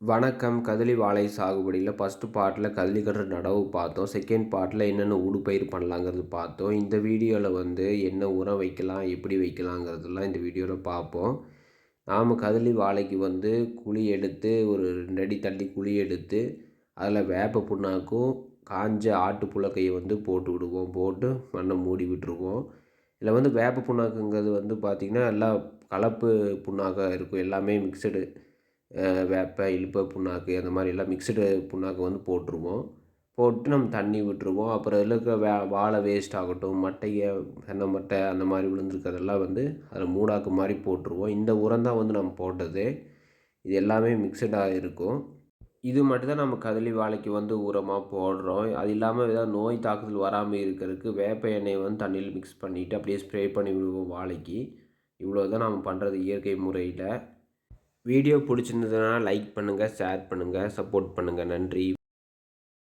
வணக்கம். கதலி வாழை சாகுபடியில் ஃபஸ்ட்டு பார்ட்டில் கதலிக்கன்று நடவு பார்த்தோம். செகண்ட் பார்ட்டில் என்னென்ன ஊடுபயிர் பண்ணலாங்கிறது பார்த்தோம். இந்த வீடியோவில் என்ன உரம் வைக்கலாம், எப்படி வைக்கலாங்கிறதெல்லாம் இந்த வீடியோவில் பார்ப்போம். நாம் கதலி வாழைக்கு குழி எடுத்து ஒரு 2 அடி தள்ளி குழி எடுத்து அதில் வேப்ப புண்ணாக்கும் காஞ்ச ஆட்டு புழுக்கையை போட்டு விடுவோம். போட்டு மண்ணை மூடி விட்டுருவோம். இதில் வேப்ப புண்ணாக்குங்கிறது பார்த்திங்கன்னா எல்லாம் கலப்பு புண்ணாக்காக இருக்கும். எல்லாமே மிக்சடு வேப்ப, இலுப்பை புண்ணாக்கு அந்த மாதிரி எல்லாம் மிக்சடு புண்ணாக்கு போட்டுருவோம். போட்டு நம்ம தண்ணி விட்டுருவோம். அப்புறம் இதில் இருக்க வாழை வேஸ்ட் ஆகட்டும், மட்டையை தென்னை மட்டை அந்த மாதிரி விழுந்திருக்கிறதெல்லாம் அதில் மூடாக்கு மாதிரி போட்டுருவோம். இந்த உரம் தான் நம்ம போட்டது. இது எல்லாமே மிக்சடாக இருக்கும். இது மட்டும்தான் நம்ம கதலி வாழைக்கு உரமாக போடுறோம். அது இல்லாமல் ஏதாவது நோய் தாக்குதல் வராமல் இருக்கிறதுக்கு வேப்ப எண்ணெயை தண்ணியில் மிக்ஸ் பண்ணிவிட்டு அப்படியே ஸ்ப்ரே பண்ணி விடுவோம் வாழைக்கு. இவ்வளோ தான் நம்ம பண்ணுறது இயற்கை முறையில். வீடியோ பிடிச்சிருந்ததுன்னா லைக் பண்ணுங்கள், ஷேர் பண்ணுங்கள், சப்போர்ட் பண்ணுங்கள். நன்றி.